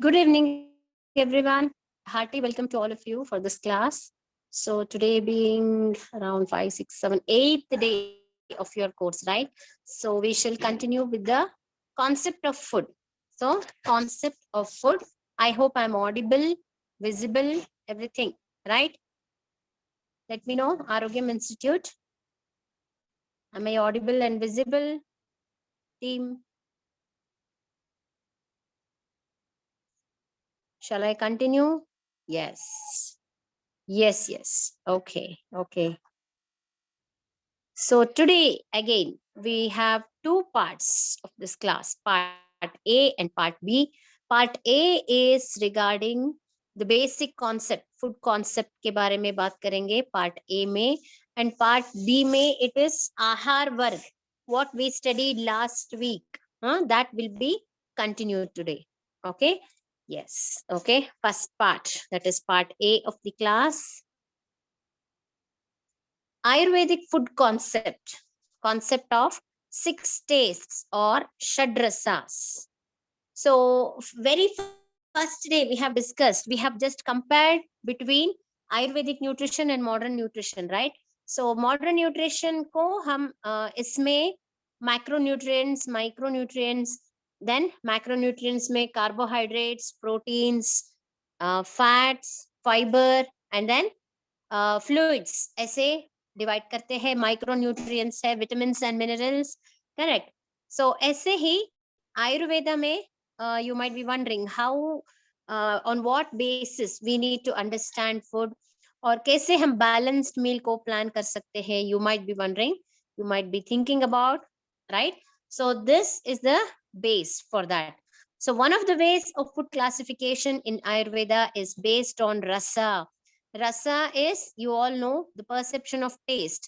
Good evening, everyone. Hearty welcome to all of you for this class. So today being around 5, 6, 7, 8th day of your course, right? So we shall continue with the concept of food. So concept of food. I hope I'm audible, visible, everything, right? Let me know, Arogyam Institute. Am I audible and visible, team? Shall I continue? Yes. Yes. Okay. So today again we have two parts of this class, part A and part B. Part A is regarding the basic concept, food concept के बारे में बात करेंगे part A में, and part B में it is आहार वर्ग, what we studied last week, that will be continued today. Okay. Yes. Okay. First part, that is part A of the class. Ayurvedic food concept of 6 tastes or Shadrasas. So very first day we have discussed, we have just compared between Ayurvedic nutrition and modern nutrition, right? So modern nutrition को हम इसमें macronutrients, micronutrients, then macronutrients में carbohydrates, proteins, fats, fiber, and then fluids ऐसे divide करते हैं. Micro nutrients है, vitamin and minerals, correct. So ऐसे ही आयुर्वेदा में you might be wondering how on what basis we need to understand food, और कैसे हम बैलेंस्ड मील को प्लान कर सकते हैं. You might be wondering, you might be thinking about, right? So this is the base for that. So one of the ways of food classification in Ayurveda is based on rasa. Rasa is, you all know, the perception of taste.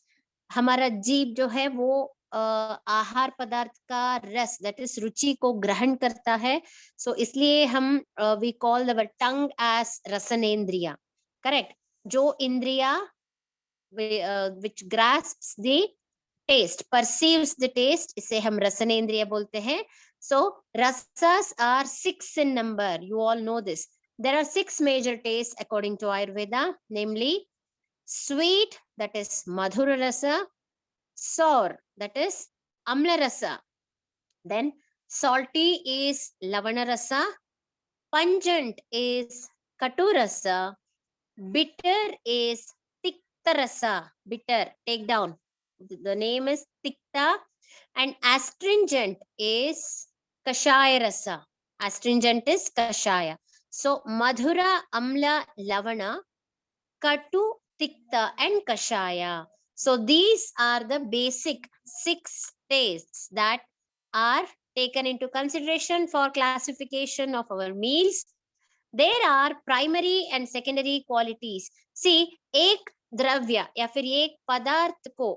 हमारा जीभ जो है वो आहार पदार्थ का रस, that is रुचि को ग्रहण करता है. सो इसलिए हम we call our tongue as rasanendriya, correct. जो indriya which grasps the taste, perceives the taste, इसे हम रसनेन्द्रिय बोलते हैं. So rasas are 6 in number, you all know this. There are 6 major tastes according to Ayurveda, namely sweet, that is madhura rasa, sour, that is amla rasa, then salty is lavana rasa, pungent is katu rasa, bitter is tikta rasa. Bitter, take down, the name is tikta. And astringent is kashaya rasa. Astringent is kashaya. So madhura, amla, lavana, katu, tikta, and kashaya. So these are the basic 6 tastes that are taken into consideration for classification of our meals. There are primary and secondary qualities. See, एक द्रव्य या फिर एक पदार्थ को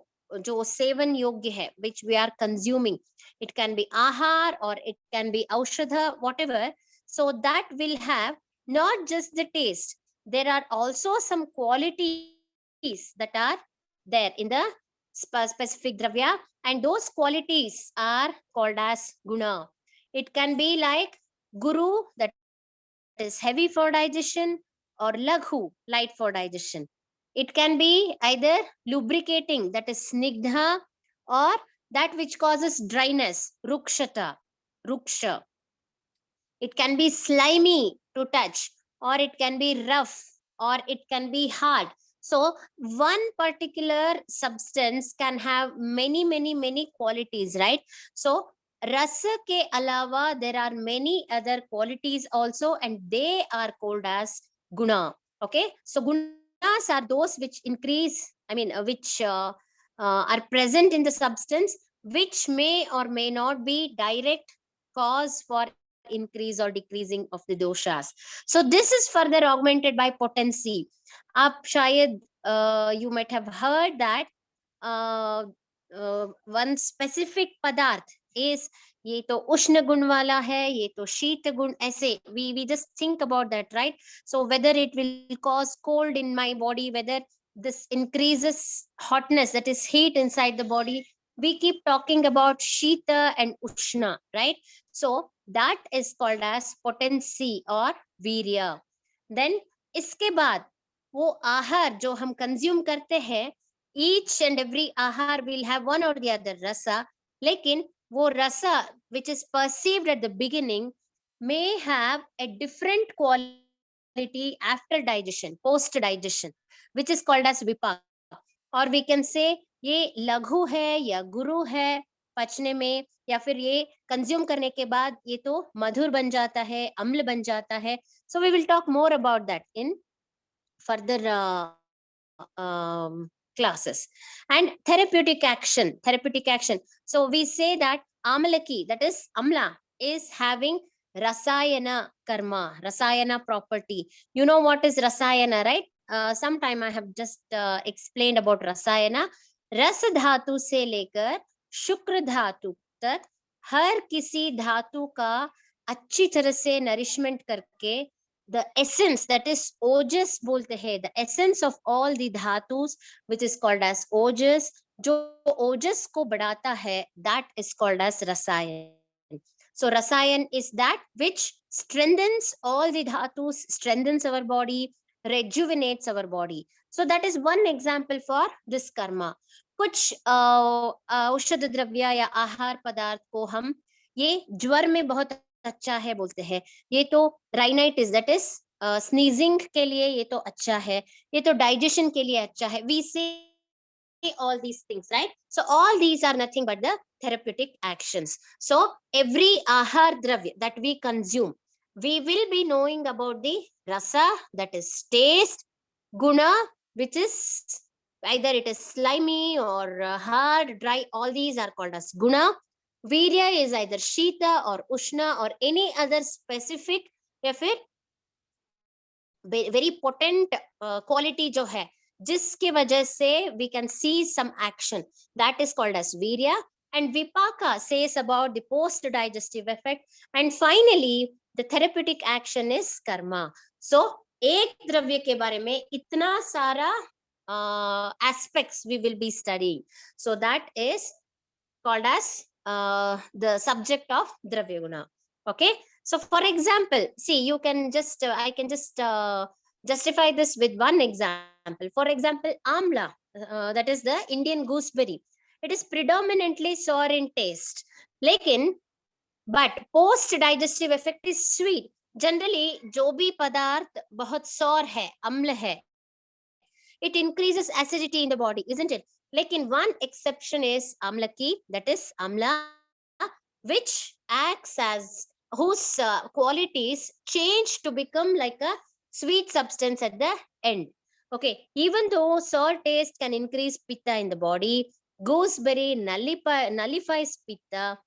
जो seven योग्य है, which we are consuming, it can be ahar or it can be aushadha, whatever. So that will have not just the taste, there are also some qualities that are there in the specific dravya, and those qualities are called as guna. It can be like guru, that is heavy for digestion, or laghu, light for digestion. It can be either lubricating, that is snigdha, or that which causes dryness, rukshata, ruksha. It can be slimy to touch, or it can be rough, or it can be hard. So one particular substance can have many qualities, right? So rasa ke alawa there are many other qualities also, and they are called as guna. Okay, so gunas are those which increase, which are present in the substance, which may or may not be direct cause for increase or decreasing of the doshas. So this is further augmented by potency. आप शायद you might have heard that one specific पदार्थ is, ये तो उष्ण गुण वाला है, ये तो शीत गुण, ऐसे we just think about that, right? So whether it will cause cold in my body, whether this increases hotness, that is heat inside the body, we keep talking about shita and ushna, right? So that is called as potency or virya. Then इसके बाद वो आहार जो हम consume करते हैं, each and every ahar will have one or the other rasa, लेकिन वो rasa which is perceived at the beginning may have a different quality after digestion, post digestion, which is called as vipaka. और we can say ये लघु है या गुरु है पचने में, या फिर ये कंज्यूम करने के बाद ये तो मधुर बन जाता है, अम्ल बन जाता है. So we will talk more about that in further classes. And therapeutic action. So we say that amalaki, that is amla, is having rasayana karma, rasayana property. You know what is rasayana, right? Sometime I have just explained about rasayana. रस धातु से लेकर शुक्र धातु तक हर किसी धातु का अच्छी तरह से नरिशमेंट करके the essence, that is ojas बोलते हैं, the essence of all the dhatus which is called as ojas, जो ojas को बढ़ाता है, that is called as rasayan. So rasayan is that which strengthens all the dhatus, strengthens our body, rejuvenates our body. So that is one example for this karma. कुछ औषध द्रव्य या आहार पदार्थ को हम ये ज्वर में बहुत अच्छा है बोलते हैं, ये तो राइनाइटिस, दैट इज स्नीजिंग के लिए ये तो अच्छा है, ये तो डाइजेशन के लिए अच्छा है. वी से all these things, right? So all these are nothing but the therapeutic actions. So every ahar dravya that we consume, we will be knowing about the rasa, that is taste, guna, which is either it is slimy or hard, dry, all these are called as guna. virya is either shita or ushna or any other specific या फिर very potent quality जो है जिसके वजह से we can see some action, that is called as virya. And vipaka says about the post digestive effect. And finally the therapeutic action is karma. So एक द्रव्य के बारे में इतना सारा aspects we will be studying, so that is called as the subject of dravya guna. Okay, so for example, see, you can just I can just justify this with one example. For example, amla, that is the Indian gooseberry, it is predominantly sour in taste, lekin but post digestive effect is sweet. Generally जो भी पदार्थ बहुत sour है, अम्ल है, it increases acidity in the body, isn't it? Lekin one exception is amlaki, that is amla, which acts as whose qualities change to become like a sweet substance at the end. Okay, even though sour taste can increase pitta in the body, gooseberry nullifies pitta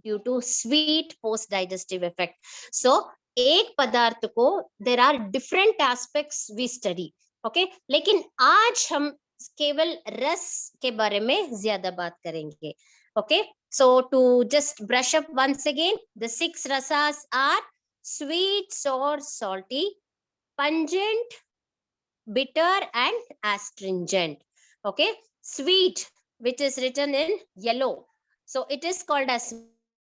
due to sweet post digestive effect. So एक पदार्थ को there are different aspects we study. Okay, लेकिन आज हम केवल रस के बारे में ज्यादा बात करेंगे. Okay, so to just brush up once again, the 6 rasas are sweet, sour, salty, pungent, bitter and astringent. Okay, sweet, which is written in yellow, so it is called as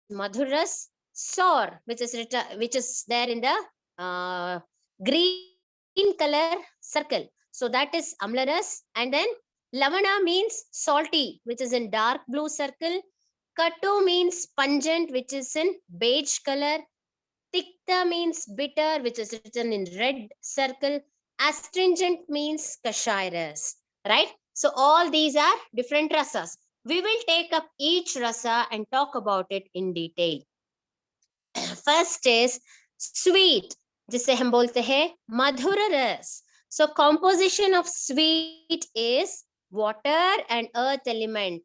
madhuras. Sour, which is there in the green color circle, so that is amlaras. And then lavana means salty, which is in dark blue circle. Katu means pungent, which is in beige color. Tikta means bitter, which is written in red circle. Astringent means kashairas, right? So all these are different rasas. We will take up each rasa and talk about it in detail. First is sweet, जिसे हम बोलते हैं मधुर रस. So composition of sweet is water and earth element.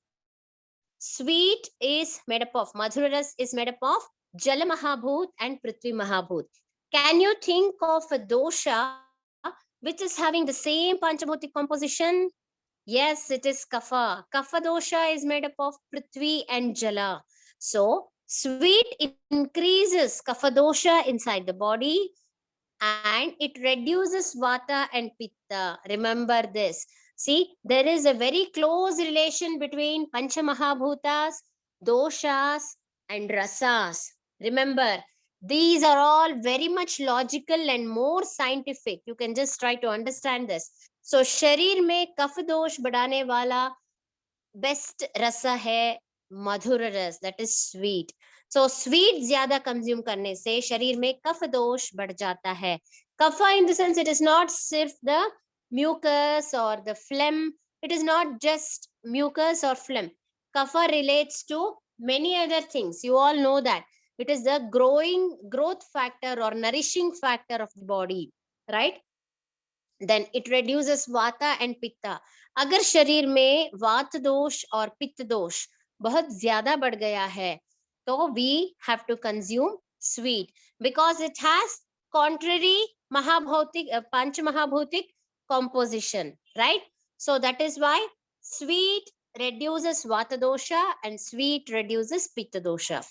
Sweet is made up of, madhura ras is made up of Jala Mahabhut and Prithvi Mahabhut. Can you think of a dosha which is having the same Panchamurti composition? Yes, it is Kapha. Kapha dosha is made up of Prithvi and Jala. So sweet increases Kapha dosha inside the body and it reduces Vata and Pitta. Remember this. See, there is a very close relation between Pancha Mahabhutas, doshas and rasas. Remember, these are all very much logical and more scientific. You can just try to understand this. So शरीर में कफ दोष बढ़ाने वाला best रसा है मधुर रस, that is sweet. So sweet ज्यादा कंज्यूम करने से शरीर में कफ दोष बढ़ जाता है. Kapha in the sense, it is not सिर्फ the mucus or the phlegm. It is not just mucus or phlegm. Kapha relates to many other things. You all know that. It is the growth factor or nourishing factor of the body, right? Then it reduces vata and pitta. अगर शरीर में वात दोष और पित्त दोष बहुत ज्यादा बढ़ गया है तो we have to consume sweet because it has contrary mahabhautik panch mahabhutik composition, right? So that is why sweet reduces vata dosha and sweet reduces pitta dosha.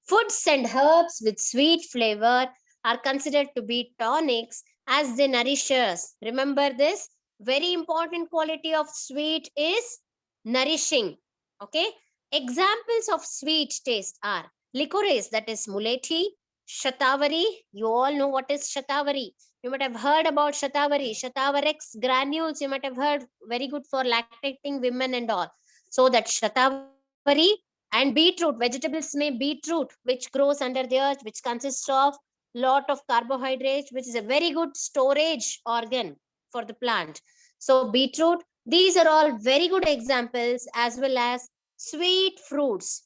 Foods and herbs with sweet flavor are considered to be tonics as they nourish us. Remember this, very important quality of sweet is nourishing. Okay, examples of sweet taste are licorice, that is mulethi, shatavari. You all know what is shatavari. You might have heard about shatavari. Shatavarex granules, you might have heard, very good for lactating women and all. So that shatavari. And beetroot, vegetables may beetroot, which grows under the earth, which consists of lot of carbohydrates, which is a very good storage organ for the plant. So beetroot, these are all very good examples, as well as sweet fruits.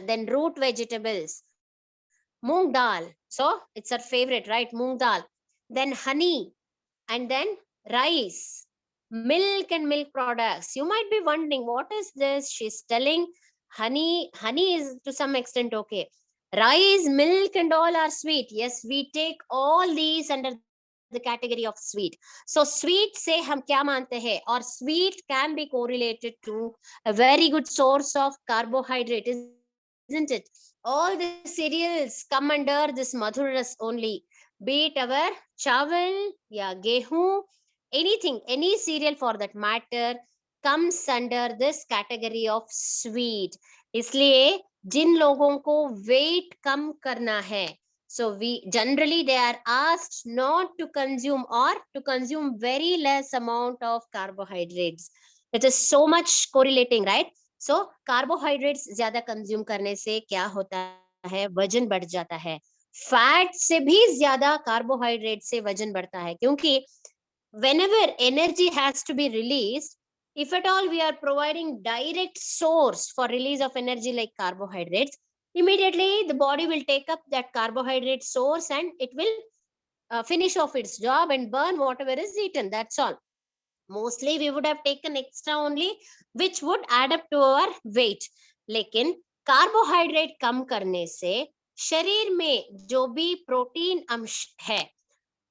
Then root vegetables, moong dal. So it's our favorite, right? Moong dal. Then honey, and then rice, milk and milk products. You might be wondering, what is this? She's telling honey is to some extent okay. Rice, milk and all are sweet. Yes, we take all these under the category of sweet. So sweet से हम क्या मानते हैं? और sweet can be correlated to a very good source of carbohydrate, isn't it? All the cereals come under this madhuras only, be it our chawal, yeah, gehu, anything, any cereal for that matter comes under this category of sweet. इसलिए जिन लोगों को weight कम करना है, so we generally they are asked not to consume or to consume very less amount of carbohydrates. It is so much correlating, right? So carbohydrates ज्यादा consume करने से क्या होता है? वजन बढ़ जाता है. फैट से भी ज्यादा कार्बोहाइड्रेट से वजन बढ़ता है, क्योंकि whenever energy has to be released, if at all we are providing direct source for release of energy like carbohydrates, immediately the body will take up that carbohydrate source and it will finish off its job and burn whatever is eaten. That's all. Mostly we would have taken extra only, which would add up to our weight. लेकिन carbohydrate कम करने से शरीर में जो भी protein अंश है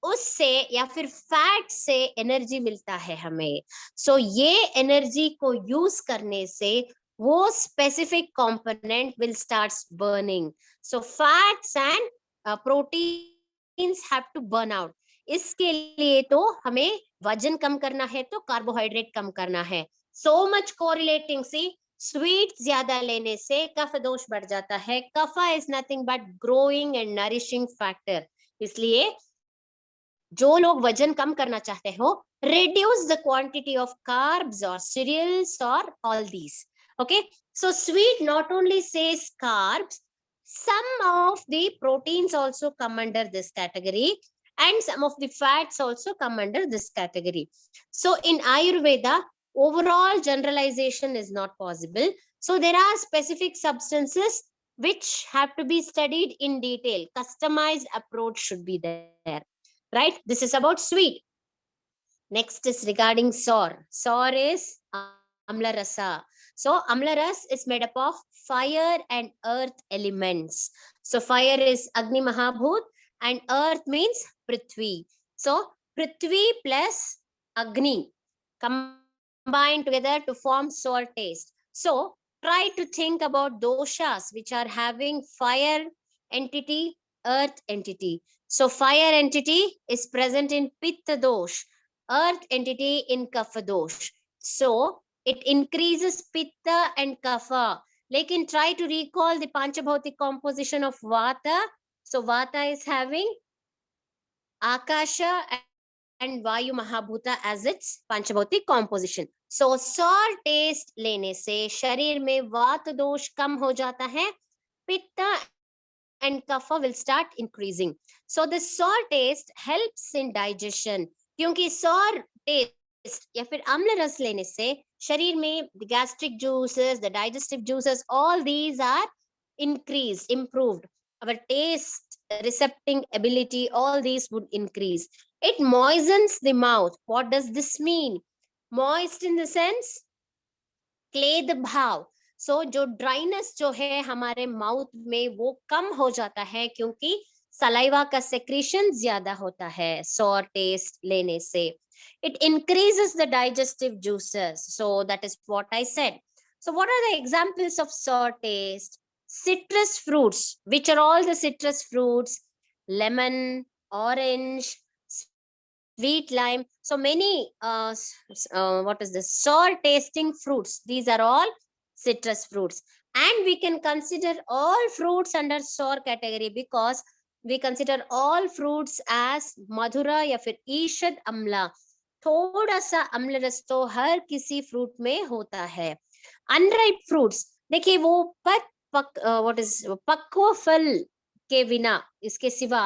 उससे या फिर फैट से एनर्जी मिलता है हमें. सो ये एनर्जी को यूज करने से वो specific component will start burning. So fats and proteins have to burn out. इसके लिए तो हमें वजन कम करना है तो कार्बोहाइड्रेट कम करना है. So much correlating. See, sweet ज्यादा लेने से कफ दोष बढ़ जाता है. Kapha is nothing but growing and nourishing factor. इसलिए जो लोग वजन कम करना चाहते हो, reduce the quantity of carbs or cereals or all these. Okay, so sweet not only says carbs, some of the proteins also come under this category and some of the fats also come under this category. So in Ayurveda, overall generalization is not possible. So there are specific substances which have to be studied in detail. Customized approach should be there. Right? This is about sweet. Next is regarding sour. Sour is amla rasa. So amla ras is made up of fire and earth elements. So fire is Agni Mahabhut and earth means Prithvi. So Prithvi plus Agni combined together to form sour taste. So try to think about doshas which are having fire entity, earth entity. So fire entity is present in pitta dosh, earth entity in kapha dosh. So it increases pitta and kapha. लेकिन try to recall the panchabhautik composition of vata. So vata is having akasha and vayu mahabhuta as its panchabhautik composition. So sour taste लेने से शरीर में वात दोष कम हो जाता है, pitta and kapha will start increasing. So the sour taste helps in digestion, क्योंकि sour taste या फिर अम्ल रस लेने से शरीर में the gastric juices, the digestive juices, all these are increased, improved. Our taste recepting ability, all these would increase. It moistens the mouth. What does this mean? Moist in the sense क्लेद भाव. सो जो dryness जो है हमारे mouth में वो कम हो जाता है, क्योंकि सलाइवा का सेक्रेशन ज्यादा होता है सॉर टेस्ट लेने से. It increases the digestive juices. So that is what I said. So what are the examples of sour taste? citrus fruits. Which are all the citrus fruits? Lemon, orange, sweet lime. So many what is this, sour tasting fruits. These are all citrus fruits, and we can consider all fruits under sour category because we consider all fruits as madhura या फिर ईशद अम्ला. थोड़ा सा अम्ल रस तो हर किसी fruit में होता है. अनराइप फ्रूट्स, देखिए वो व्हाट इज पक्व फल के बिना, इसके सिवा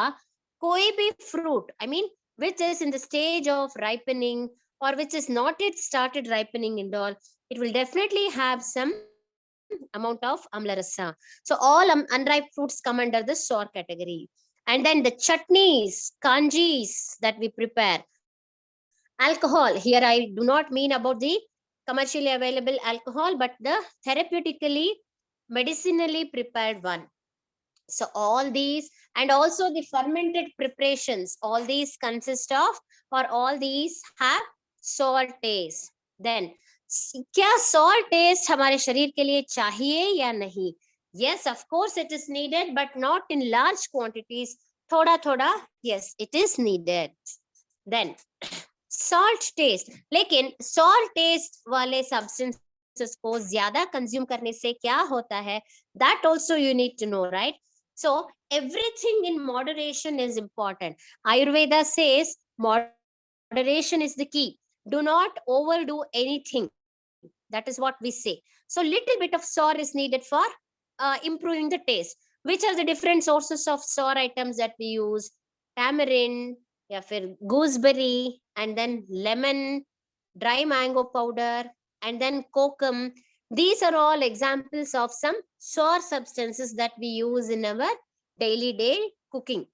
कोई भी fruit, I mean which is in the stage of ripening or which is not yet started ripening and all, it will definitely have some amount of amlarasa. So all unripe fruits come under the sour category. And then the chutneys, kanjis that we prepare. Alcohol, here I do not mean about the commercially available alcohol, but the therapeutically, medicinally prepared one. So all these, and also the fermented preparations, all these consist of, or all these have sour taste. Then क्या sour taste हमारे शरीर के लिए चाहिए या नहीं? Yes, of course it is needed, but not in large quantities. थोड़ा थोड़ा, yes, it is needed. Then salt taste, लेकिन sour taste वाले substances को ज्यादा consume करने से क्या होता है? That also you need to know, right? So everything in moderation is important. Ayurveda says moderation is the key. Do not overdo anything. That is what we say. So little bit of sour is needed for improving the taste. Which are the different sources of sour items that we use? Tamarind, या फिर gooseberry, and then lemon, dry mango powder, and then kokum. These are all examples of some sour substances that we use in our daily day cooking.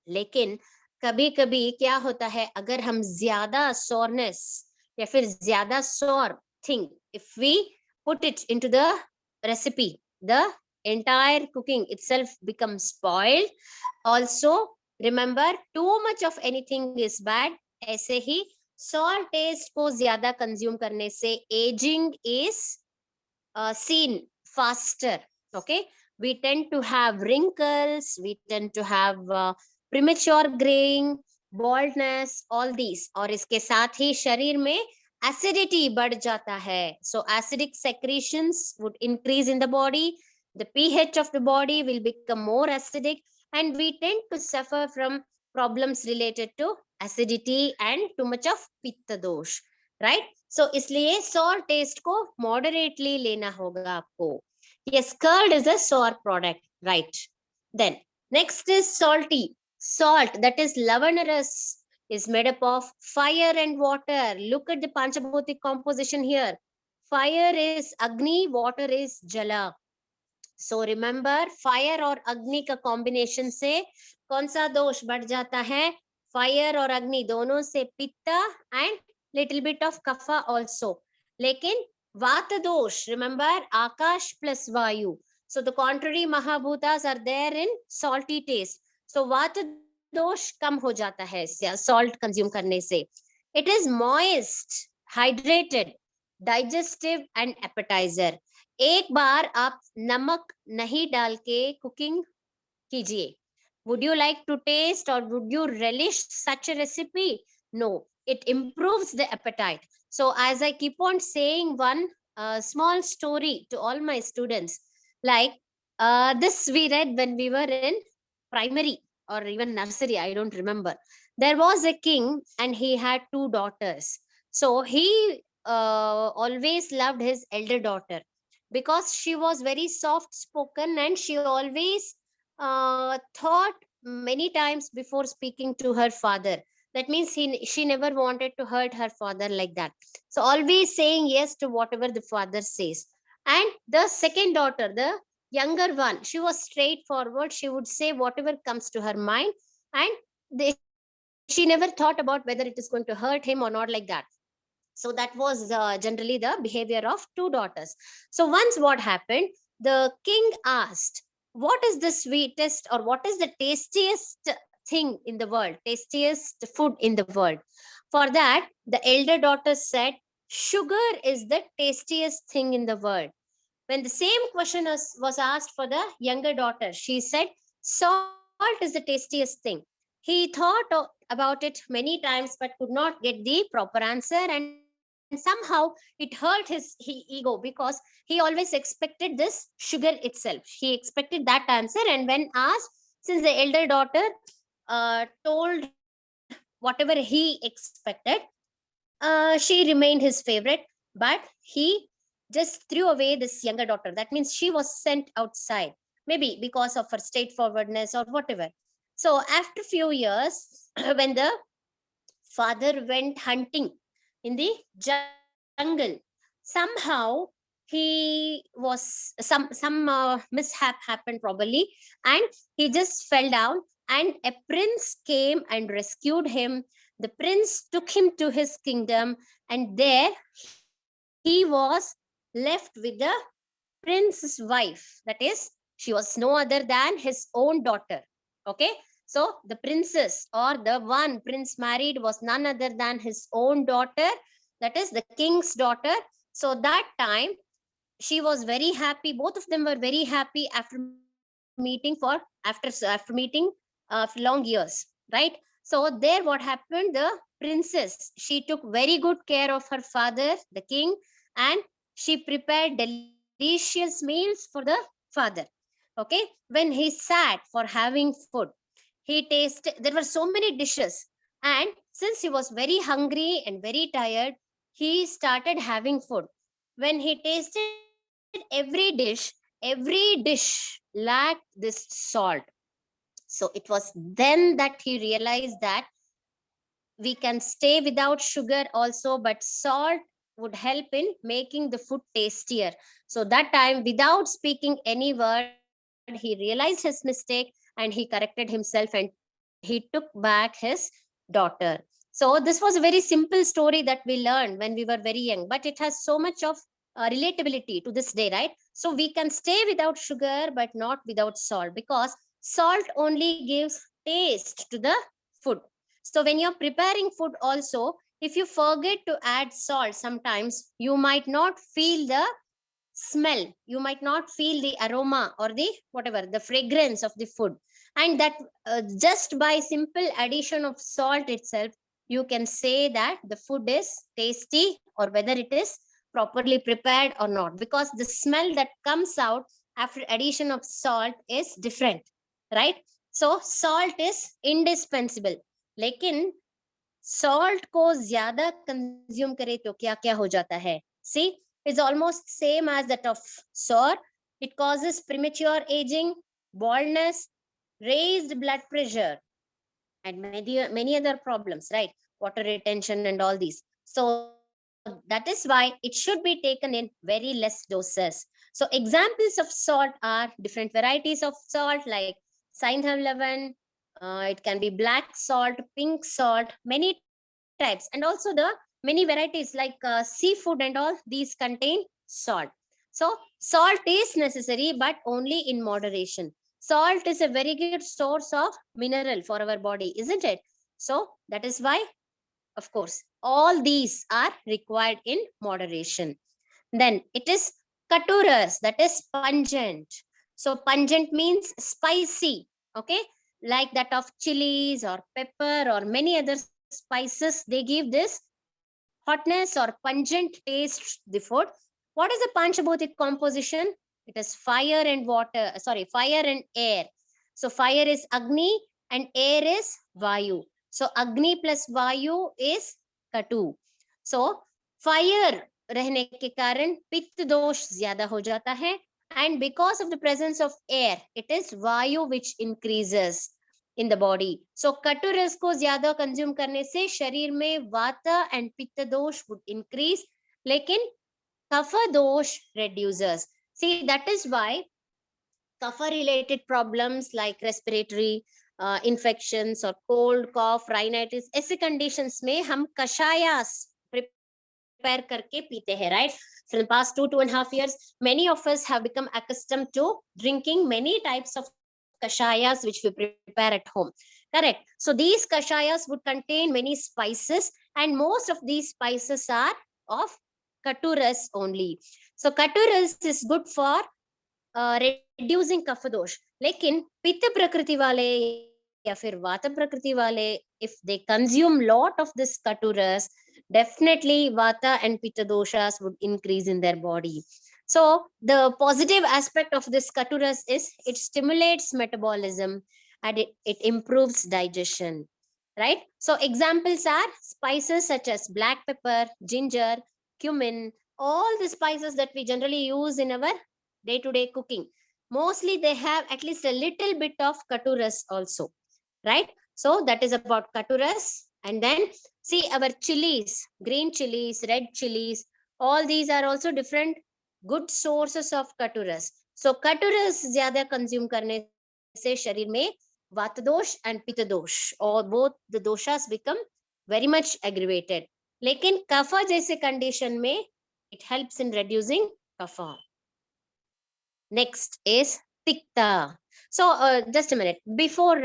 लेकिन कभी कभी क्या होता है, अगर हम ज्यादा soreness या फिर ज्यादा sour thing, if we put it into the recipe, the entire cooking itself becomes spoiled. Also remember, too much of anything is bad. ऐसे ही sour taste को ज्यादा consume करने से aging is seen faster. Okay, we tend to have wrinkles, we tend to have premature graying, baldness, all these. और इसके साथ ही शरीर में acidity बढ़ जाता है. So acidic secretions would increase in the body. The pH of the body will become more acidic, and we tend to suffer from problems related to acidity and too much of pitta dosh, right? So इसलिए sour taste को moderately लेना होगा आपको. Yes, curd is a sour product, right? Then next is salty. Salt, that is lavanaras, is made up of fire and water. Look at the panchabhutik composition here. Fire is agni, water is jala. So remember, fire और अग्नि का combination से कौन सा दोष बढ़ जाता है? Fire और अग्नि दोनों से पित्ता and little bit of kapha also. लेकिन वात दोष, remember, Akash plus vayu. So the contrary mahabhutas are there in salty taste. So वात दोष कम हो जाता है salt consume करने से. It is moist, hydrated, digestive and appetizer. एक बार आप नमक नहीं डाल के कुकिंग कीजिए. Would you like to taste or would you relish such a recipe? No, it improves the appetite. So as I keep on saying one a small story to all my students. Like this, we read when we were in primary or even nursery. I don't remember. There was a king, and he had two daughters. So he always loved his elder daughter because she was very soft spoken, and she always thought many times before speaking to her father. That means she never wanted to hurt her father like that. So always saying yes to whatever the father says. And the second daughter, the younger one, she was straightforward. She would say whatever comes to her mind, and she never thought about whether it is going to hurt him or not, like that. So that was generally the behavior of two daughters. So once what happened, the king asked, what is the sweetest or what is the tastiest thing in the world, tastiest food in the world? For that, the elder daughter said, sugar is the tastiest thing in the world. When the same question was asked for the younger daughter, she said, salt is the tastiest thing. He thought about it many times but could not get the proper answer, and somehow it hurt his ego, because he always expected this sugar itself. He expected that answer, and when asked, since the elder daughter told whatever he expected, she remained his favorite, but he just threw away this younger daughter. That means she was sent outside, maybe because of her straightforwardness or whatever. So after few years, when the father went hunting in the jungle, somehow he was some mishap happened probably, and he just fell down, and a prince came and rescued him. The prince took him to his kingdom, and there he was left with the prince's wife. That is, she was no other than his own daughter. Okay, so the princess, or the one prince married, was none other than his own daughter, that is the king's daughter. So that time she was very happy. Both of them were very happy after meeting for long years, right? So there, what happened? The princess, she took very good care of her father, the king, and she prepared delicious meals for the father. Okay, when he sat for having food, he tasted, there were so many dishes, and since he was very hungry and very tired, he started having food. When he tasted every dish lacked this salt. So it was then that he realized that we can stay without sugar also, but salt would help in making the food tastier. So that time, without speaking any word, he realized his mistake, and he corrected himself, and he took back his daughter. So this was a very simple story that we learned when we were very young, but it has so much of relatability to this day, right? So we can stay without sugar but not without salt, because salt only gives taste to the food. So when you're preparing food also, if you forget to add salt, sometimes you might not feel the smell, you might not feel the aroma or the whatever the fragrance of the food. And that just by simple addition of salt itself, you can say that the food is tasty or whether it is properly prepared or not, because the smell that comes out after addition of salt is different, right? So salt is indispensable. लेकिन salt को ज्यादा consume करे तो क्या क्या हो जाता है? See, it's almost same as that of sour. It causes premature aging, baldness, raised blood pressure, and many other problems, right? Water retention and all these. So that is why it should be taken in very less doses. So examples of salt are different varieties of salt, like Sindham leaven, it can be black salt, pink salt, many types, and also the many varieties like seafood and all, these contain salt. So salt is necessary, but only in moderation. Salt is a very good source of mineral for our body, isn't it? So that is why, of course, all these are required in moderation. Then it is katuras, that is pungent. So pungent means spicy, okay? Like that of chilies or pepper or many other spices, they give this hotness or pungent taste to the food. What is the Panchabhutic composition? It is fire and water, sorry, fire and air. So fire is Agni and air is Vayu. So Agni plus Vayu is Katu. So fire रहने के कारण पित्त दोष ज्यादा हो जाता है, and because of the presence of air, it is Vayu which increases in the body. So katu रस को ज्यादा कंज्यूम करने से शरीर में वाता and पित्त दोष would increase, लेकिन kapha dosh reduces. See, that is why kapha related problems like respiratory infections or cold, cough, rhinitis, ऐसे conditions में हम kashayas prepare करके पीते हैं, right? For the past 2.5 years, many of us have become accustomed to drinking many types of kashayas which we prepare at home. Correct. So these kashayas would contain many spices, and most of these spices are of katuras only. So katuras is good for reducing kapha dosh. लेकिन पित्त प्रकृति वाले या फिर वात प्रकृति वाले, if they consume lot of this katuras, definitely vata and pitta doshas would increase in their body. So the positive aspect of this katuras is it stimulates metabolism and it improves digestion, right? So examples are spices such as black pepper, ginger, cumin, all the spices that we generally use in our day-to-day cooking. Mostly they have at least a little bit of katuras also, right? So that is about katuras. And then see our chilies, green chilies, red chilies, all these are also different good sources of katuras. So katuras zyada consume karne se sharir mein vata dosh and pitta dosh, or both the doshas become very much aggravated. लेकिन kapha जैसे condition में it helps in reducing kapha. Next is Pitta. So just a minute before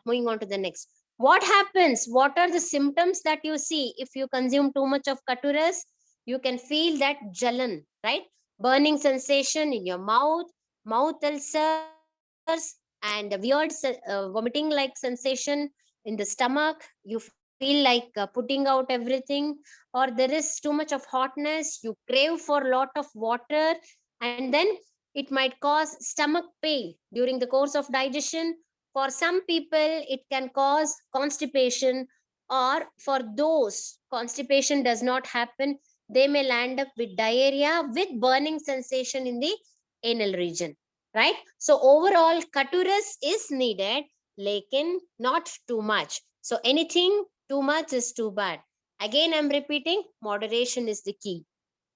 moving on to the next. What happens? What are the symptoms that you see if you consume too much of katuras? You can feel that jalan, right? Burning sensation in your mouth, mouth ulcers, and a weird vomiting like sensation in the stomach. You feel like putting out everything, or there is too much of hotness. You crave for a lot of water, and then it might cause stomach pain during the course of digestion. For some people, it can cause constipation, or for those constipation does not happen, they may land up with diarrhea with burning sensation in the anal region, right? So overall, katuras is needed, lekin not too much. So anything too much is too bad. Again, I'm repeating, moderation is the key.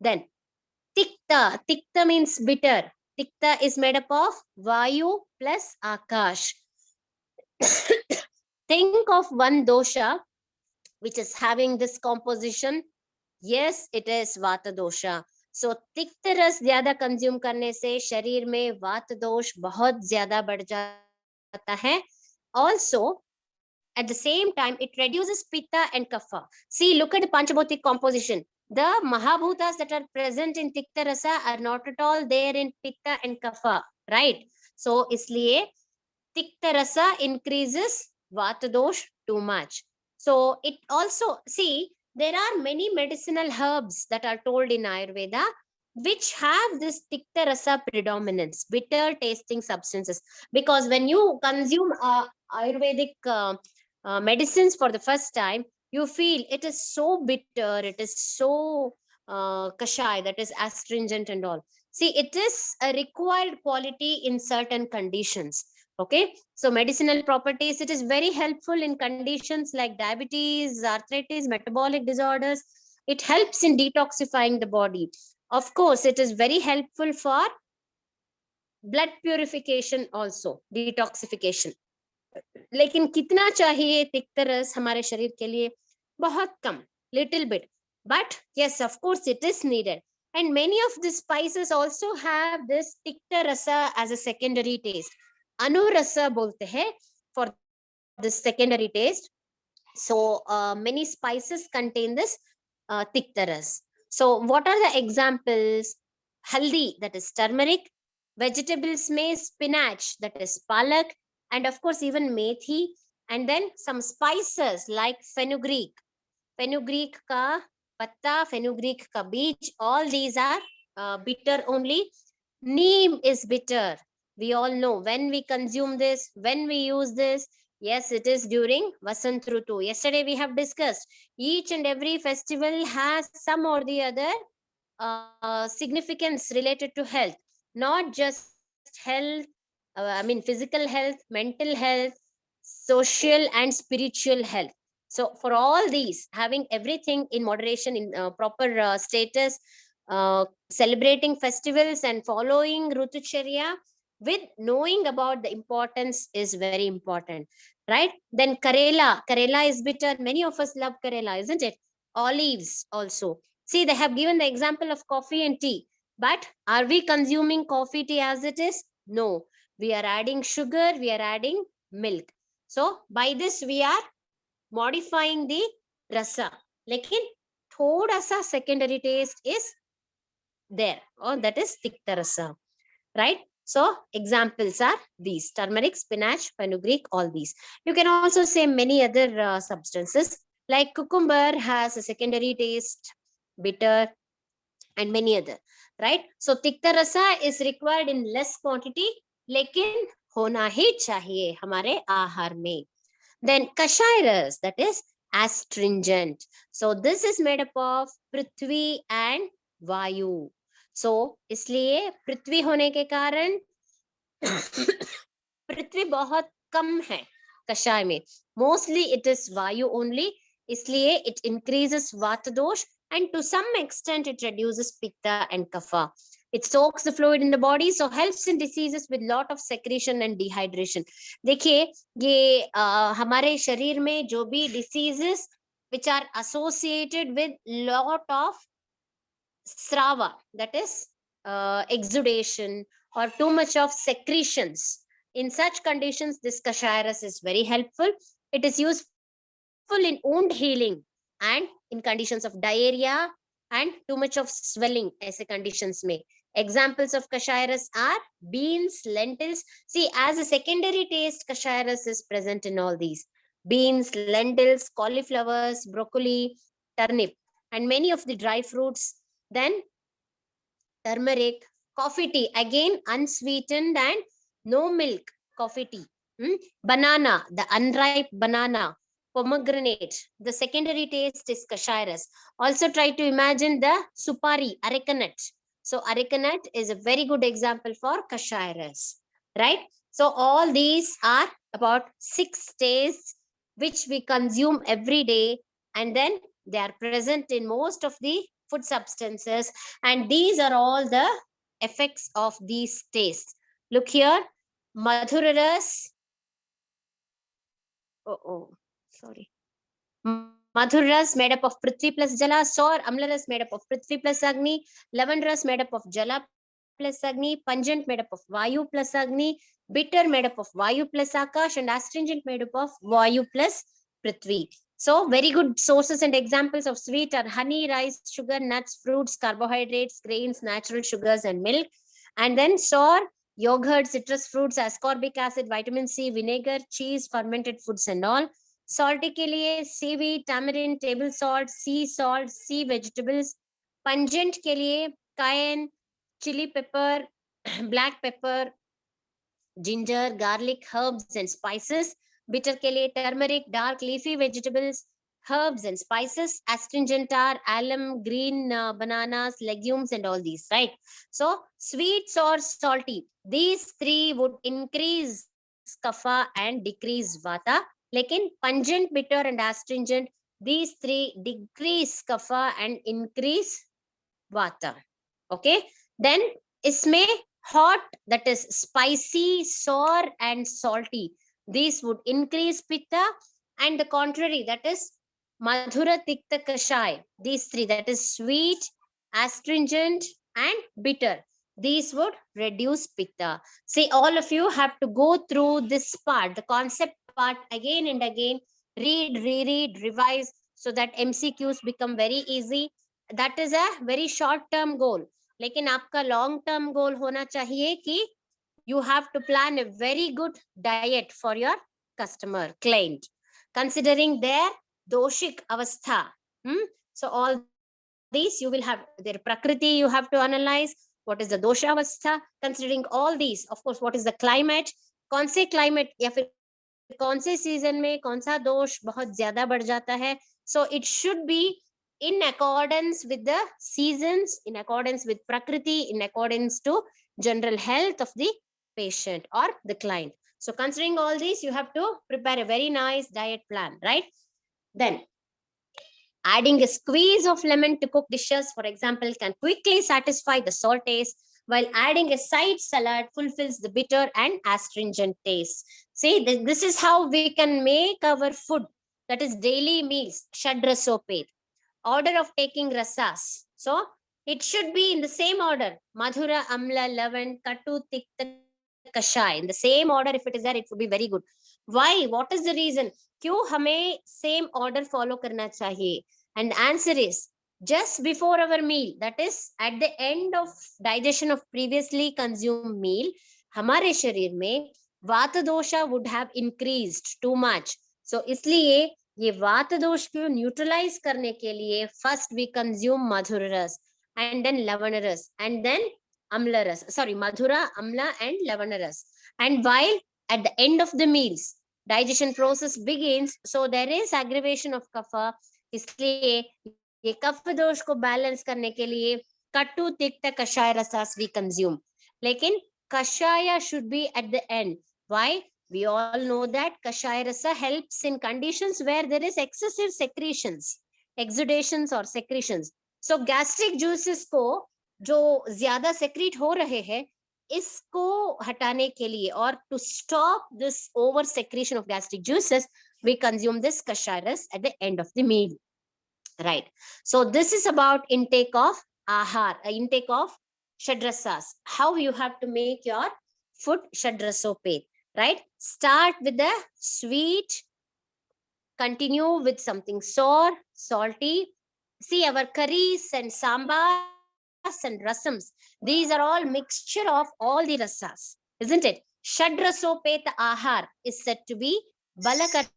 Then Tikta. Tikta means bitter. Tikta is made up of Vayu plus Akash. Think of one dosha which is having this composition. Yes, it is Vata dosha. So तिक्त रस ज्यादा consume करने से शरीर में वात दोष बहुत ज्यादा बढ़ जाता है. Also, at the same time, it reduces pitta and kapha. See, look at the Panchabhutic composition. The Mahabhutas that are present in Tikta Rasa are not at all there in Pitta and Kapha, right? So, isliye Tikta Rasa increases Vata dosh too much. So, it also, see, there are many medicinal herbs that are told in Ayurveda which have this Tikta Rasa predominance, bitter tasting substances. Because when you consume Ayurvedic medicines for the first time, you feel it is so bitter, it is so kashai, that is astringent and all. See, it is a required quality in certain conditions. Okay, so medicinal properties, it is very helpful in conditions like diabetes, arthritis, metabolic disorders. It helps in detoxifying the body. Of course, it is very helpful for blood purification also, detoxification. लेकिन कितना चाहिए तिक्त रस हमारे शरीर के लिए? बहुत कम, little bit. But yes, of course, it is needed. And many of the spices also have this tikta rasa as a secondary taste. Anurasa bolte hai for this secondary taste. So many spices contain this tikta ras. So what are the examples? Haldi, that is turmeric. Vegetables may spinach, that is palak, and of course even methi. And then some spices like fenugreek, fenugreek ka patta, fenugreek ka beej. All these are bitter only. Neem is bitter. We all know when we consume this, when we use this. Yes, it is during Vasant Rutu. Yesterday we have discussed each and every festival has some or the other significance related to health, not just health, physical health, mental health, social and spiritual health. So, for all these, having everything in moderation, in proper status, celebrating festivals and following Rutucharya with knowing about the importance is very important, right? Then Karela is bitter. Many of us love Karela, isn't it? Olives also. See, they have given the example of coffee and tea. But are we consuming coffee, tea as it is? No. We are adding sugar, we are adding milk. So, by this, we are modifying the rasa. Lekin, thoda sa secondary taste is there. Oh, that is tikta rasa, right? So, examples are these: turmeric, spinach, fenugreek, all these. You can also say many other substances like cucumber has a secondary taste, bitter, and many other, right? So tikta rasa is required in less quantity, लेकिन होना ही चाहिए हमारे आहार में. Then kashay ras, that is astringent. So this is made up of prithvi and vayu. So इसलिए पृथ्वी होने के कारण पृथ्वी बहुत कम है कषाय में. मोस्टली इट इज वायु ओनली, इसलिए इट इंक्रीजेस वात दोष and to some extent it reduces pitta and kapha. It soaks the fluid in the body, so helps in diseases with lot of secretion and dehydration. देखिए ये हमारे शरीर में जो भी diseases which are associated with lot of srava, that is exudation or too much of secretions, in such conditions this kashayaras is very helpful. It is useful in wound healing and in conditions of diarrhea and too much of swelling aise conditions mein. Examples of kashayaras are beans, lentils. See, as a secondary taste, kashayaras is present in all these: beans, lentils, cauliflowers, broccoli, turnip, and many of the dry fruits. Then turmeric, coffee tea, again unsweetened and no milk coffee tea. Banana, the unripe banana, pomegranate, the secondary taste is kashayaras. Also try to imagine the supari, arecanut. So arecanut is a very good example for kashayaras, right? So all these are about 6 tastes which we consume every day, and then they are present in most of the food substances, and these are all the effects of these tastes. Look here, madhuraras. Sorry. Madhur ras made up of prithvi plus jala, sour amla ras made up of prithvi plus agni, lavan ras made up of jala plus agni, pungent made up of vayu plus agni, bitter made up of vayu plus akash, and astringent made up of vayu plus prithvi. So very good sources and examples of sweet are honey, rice, sugar, nuts, fruits, carbohydrates, grains, natural sugars, and milk. And then sour, yogurt, citrus fruits, ascorbic acid, vitamin C, vinegar, cheese, fermented foods, and all. Salty के लिए seaweed, tamarind, table salt, sea vegetables. Pungent के लिए cayenne, chili pepper, black pepper, ginger, garlic, herbs and spices. Bitter के लिए turmeric, dark leafy vegetables, herbs and spices. Astringent are alum, green bananas, legumes, and all these, right? So sweets or salty, these three would increase kapha and decrease vata. Lekin pungent, bitter, and astringent, these three decrease kapha and increase vata. Okay. Then isme hot, that is spicy, sour, and salty, these would increase pitta, and the contrary, that is madhura, tikta, kashai, these three, that is sweet, astringent, and bitter, these would reduce pitta. See, all of you have to go through this part, the concept part, again and again, read, reread, revise, so that MCQs become very easy. That is a very short term goal. लेकिन आपका long term goal होना चाहिए कि you have to plan a very good diet for your customer, client, considering their doshik avastha. So all these these, you will have their prakriti, you have to analyze what is the dosha avastha. Considering all these, of course, what is the climate, कौन से climate या फिर कौन से season में कौन सा दोष बहुत ज्यादा बढ़ जाता है. So it should be in accordance with the seasons, in accordance with prakriti, in accordance to general health of the patient or the client. So considering all these, you have to prepare a very nice diet plan, right? Then adding a squeeze of lemon to cook dishes, for example, can quickly satisfy the sour taste, while adding a side salad fulfills the bitter and astringent taste. See, this is how we can make our food, that is daily meals, shadrasopet. Order of taking rasas. So it should be in the same order: madhura, amla, lavan, katu, tikta, kashai. In the same order, if it is there, it would be very good. Why? What is the reason? क्यों हमें same order follow करना चाहिए? And the answer is, just before our meal, that is at the end of digestion of previously consumed meal, हमारे शरीर में वात दोषा would have increased too much. So इसलिए ये वात दोष को न्यूट्रलाइज करने के लिए फर्स्ट वी कंज्यूम मधुर रस, and then lavan ras, and then amla ras, sorry, madhura, amla and lavana ras. And while at the end of the meals, digestion process begins, so there is aggravation of kapha. इसलिए ये कफ दोष को balance करने के लिए कटु तिक्त कषाय रसास we consume. लेकिन kashaya should be at the end. Why? We all know that kashaya rasa helps in conditions where there is excessive secretions, exudations or secretions. So gastric juices को जो ज्यादा secrete हो रहे हैं, इसको हटाने के लिए और to stop this over secretion of gastric juices, we consume this kashaya ras at the end of the meal, right? So this is about intake of ahar, intake of shadrasas, how you have to make your food shadrasopet, right? Start with the sweet, continue with something sour, salty. See, our curries and sambars and rasams, these are all mixture of all the rasas, isn't it? Shadrasopet ahar is said to be balakaranam.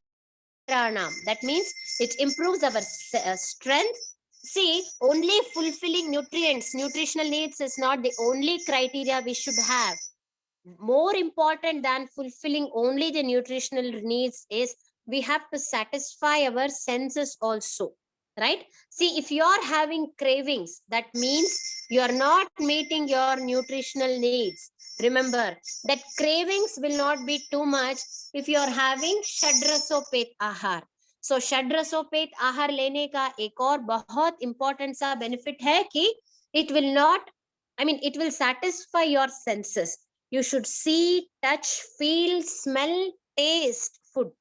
That means it improves our strength. See, only fulfilling nutrients, nutritional needs is not the only criteria we should have. More important than fulfilling only the nutritional needs is we have to satisfy our senses also, right? See, if you are having cravings, that means you are not meeting your nutritional needs. Remember that cravings will not be too much if you are having shadrasopet ahar. So shadrasopet ahar लेने का एक और बहुत important सा benefit है कि it will not, I mean, it will satisfy your senses. You should see, touch, feel, smell, taste food,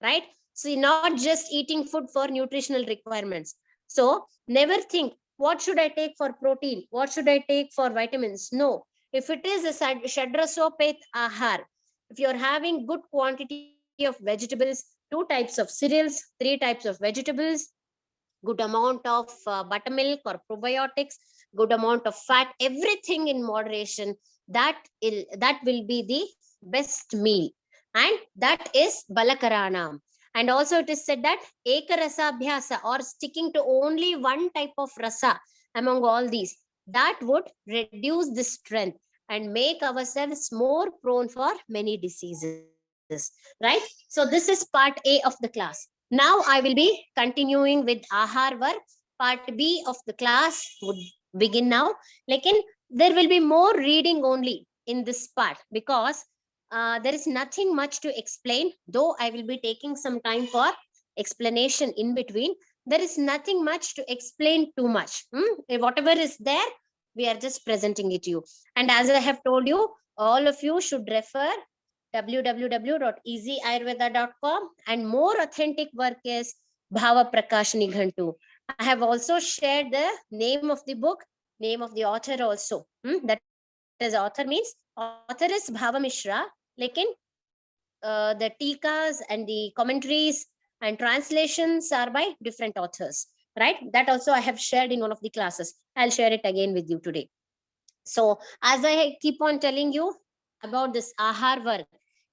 right? So you're not just eating food for nutritional requirements. So never think, what should I take for protein? What should I take for vitamins? No. If it is a shadrasopet ahar, if you're having good quantity of vegetables, 2 types of cereals, 3 types of vegetables, good amount of buttermilk or probiotics, good amount of fat, everything in moderation, that will be the best meal, and that is balakaranam. And also it is said that ekarasa abhyasa, or sticking to only one type of rasa among all these, that would reduce the strength and make ourselves more prone for many diseases, right? So this is part A of the class. Now I will be continuing with ahar work. Part B of the class would begin now. Lekin there will be more reading only in this part, because there is nothing much to explain, though I will be taking some time for explanation in between. There is nothing much to explain too much. Whatever is there, we are just presenting it to you. And as I have told you, all of you should refer www.easyayurveda.com, and more authentic work is Bhava Prakash Nighantu. I have also shared the name of the book, name of the author also. That is, author means, author is Bhava Mishra, lekin the tikas and the commentaries and translations are by different authors, right? That also I have shared in one of the classes. I'll share it again with you today. So as I keep on telling you about this ahar work,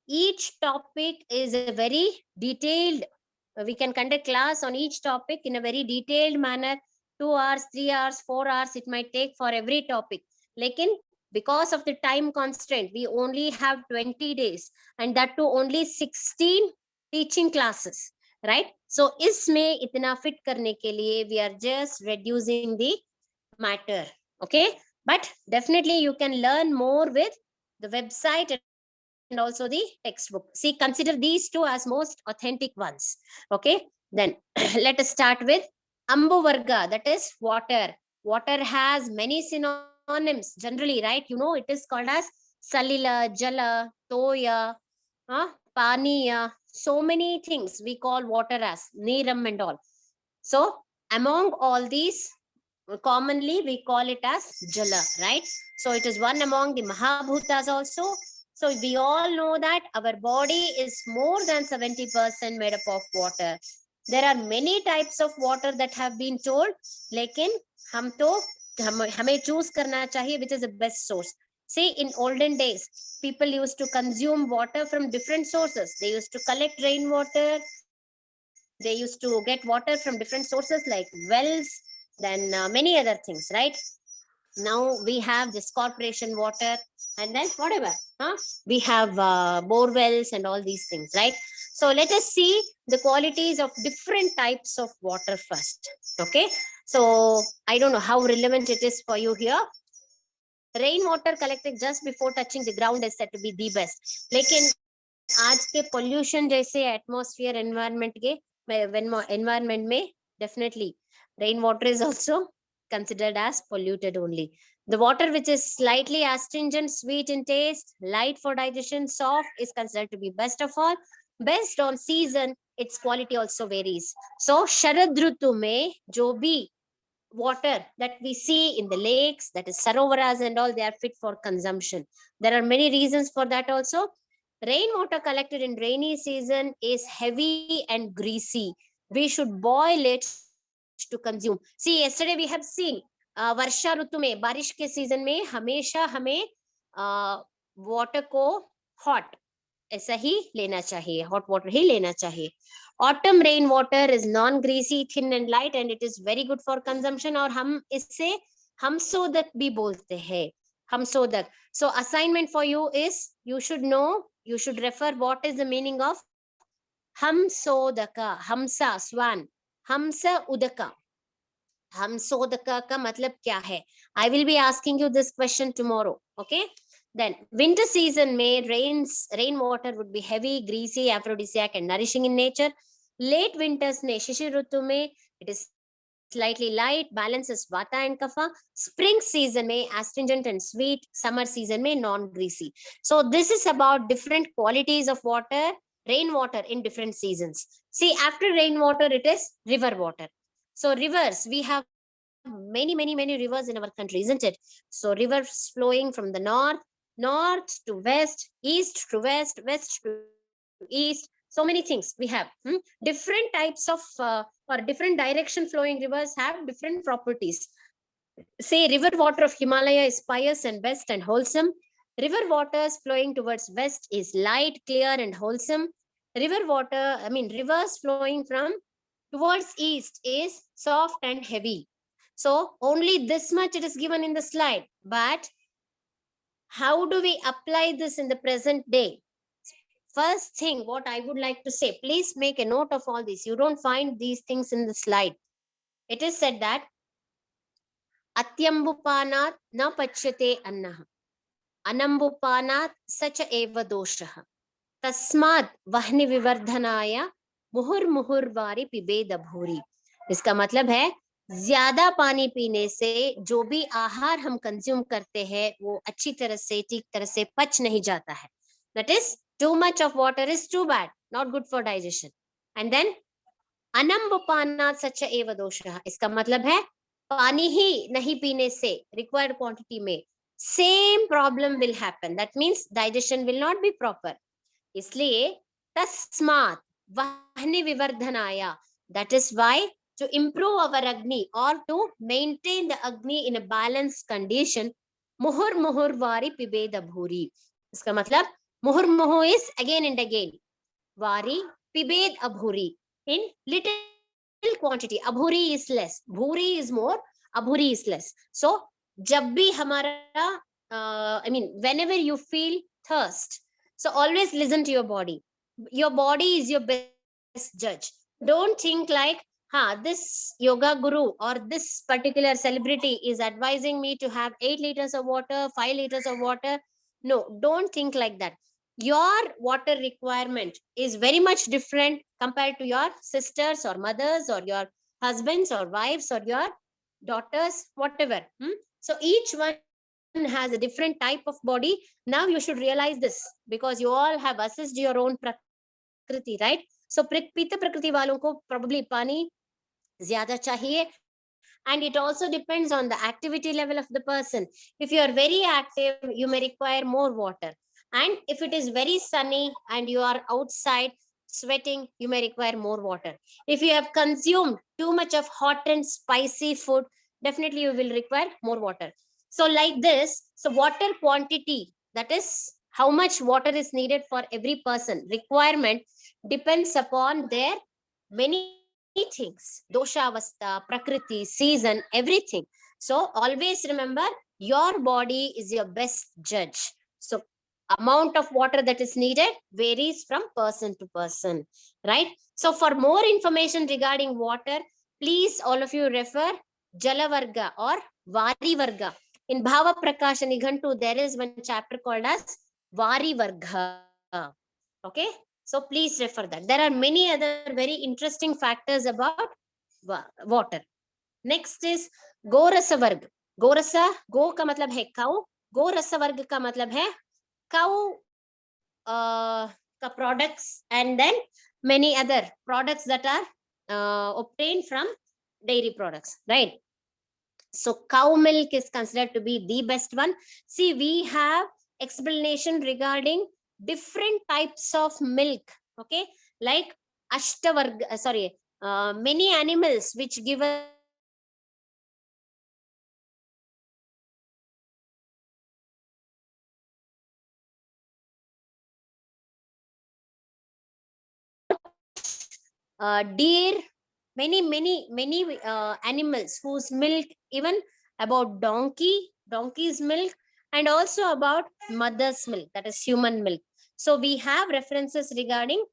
each topic is a very detailed, we can conduct class on each topic in a very detailed manner. 2 hours, 3 hours, 4 hours it might take for every topic. Lekin because of the time constraint, we only have 20 days, and that too only 16 teaching classes, right? So isme itna fit karne ke liye we are just reducing the matter. Okay, but definitely you can learn more with the website and also the textbook. See, consider these two as most authentic ones. Okay, then let us start with Ambu Varga, that is water. Water has many synonyms generally, right? You know, it is called as Salila, Jala, Toya, Paniya. So many things we call water as Neeram and all. So, among all these, commonly we call it as Jala, right? So, it is one among the Mahabhutas also. So, we all know that our body is more than 70% made up of water. There are many types of water that have been told, लेकिन हम तो हमें choose करना चाहिए which is the best source. See, in olden days, people used to consume water from different sources. They used to collect rainwater. They used to get water from different sources like wells, then many other things, right? Now we have this corporation water, and then whatever, we have bore wells and all these things, right? So let us see the qualities of different types of water first. Okay, so I don't know how relevant it is for you here. Rainwater collected just before touching the ground is said to be the best. लेकिन आज के pollution जैसे atmosphere environment के environment में definitely rainwater is also considered as polluted only. The water which is slightly astringent, sweet in taste, light for digestion, soft is considered to be best of all. Based on season, its quality also varies. So Sharad Rutu में जो भी water that we see in the lakes, that is sarovaras and all, they are fit for consumption. There are many reasons for that also. Rainwater collected in rainy season is heavy and greasy. We should boil it to consume. See, yesterday we have seen वर्षा ऋतु में, बारिश के season में हमेशा हमें water को hot ऐसा ही लेना चाहिए, हॉट वाटर ही लेना चाहिए. Autumn rain water is non greasy, thin and light, and it is very good for consumption. और हम इससे हमसोदक भी बोलते हैं, हमसोदक. So assignment for you is, you should know, you should refer what is the meaning of हमसोदका. हमसा स्वान, हमसा उदका. हमसोदका का मतलब क्या है? I will be asking you this question tomorrow. Okay, then winter season में rainwater would be heavy, greasy, aphrodisiac and nourishing in nature. Late winters में, शिशिर ऋतु में, it is slightly light, balances vata and kapha. Spring season में astringent and sweet. Summer season में non greasy. So this is about different qualities of water, rainwater in different seasons. See, after rainwater it is river water. So rivers, we have many rivers in our country, isn't it? So rivers flowing from the north to west, east to west, west to east. So many things we have. Different types of or different direction flowing rivers have different properties. Say river water of Himalaya is pious and best and wholesome. River waters flowing towards west is light, clear and wholesome. Rivers flowing from towards east is soft and heavy. So only this much it is given in the slide. But how do we apply this in the present day? First thing, what I would like to say, please make a note of all this. You don't find these things in the slide. It is said that Atyambupanat na pachyate annaha. Anambupanat sacha eva doshaha. Tasmad vahni vivardhanaya मुहुर मुहुर वारी पिबेद भूरी. इसका मतलब है, ज्यादा पानी पीने से जो भी आहार हम कंज्यूम करते हैं वो अच्छी तरह से, ठीक तरह से पच नहीं जाता है. That is, too much of water is too bad, not good for digestion. And then anambupanaat sacha eva dosha. इसका मतलब है, पानी ही नहीं पीने से required quantity में same problem will happen. That means digestion will not be proper. इसलिए तस्मात vahni vivardhanaya. That is why, to improve our agni or to maintain the agni in a balanced condition, muhur muhur vari pibeda bhuri. इसका मतलब muhur muhu is again and again, vari pibed abhuri, in little little quantity, abhuri is less, bhuri is more, abhuri is less. So jab bhi hamara whenever you feel thirst, so always listen to your body. Your body is your best judge. Don't think like, this yoga guru or this particular celebrity is advising me to have 8 liters of water, 5 liters of water. No, don't think like that. Your water requirement is very much different compared to your sisters or mothers or your husbands or wives or your daughters, whatever. So each one has a different type of body. Now you should realize this, because you all have assessed your own prakriti, right? So पित्त प्रकृति वालों को probably पानी ज्यादा चाहिए, and it also depends on the activity level of the person. If you are very active, you may require more water, and if it is very sunny and you are outside sweating, you may require more water. If you have consumed too much of hot and spicy food, definitely you will require more water. So like this, so water quantity, that is how much water is needed for every person, requirement depends upon their many things: dosha avastha, prakriti, season, everything. So always remember, your body is your best judge. So amount of water that is needed varies from person to person, right? So for more information regarding water, please all of you refer Jalavarga or Vari Varga. In Bhava Prakasha Nigantu, there is one chapter called as Vari Varga. Okay, so please refer that. There are many other very interesting factors about water. Next is Gorasa Varg. Gorasa, go का मतलब है cow. Gorasa वर्ग का मतलब है cow का products, and then many other products that are obtained from dairy products, right? So cow milk is considered to be the best one. See, we have explanation regarding different types of milk. Okay, like ashtavarga, many animals which give us milk, like deer, many animals whose milk, even about donkey's milk, and also about mother's milk, that is human milk. So we have references regarding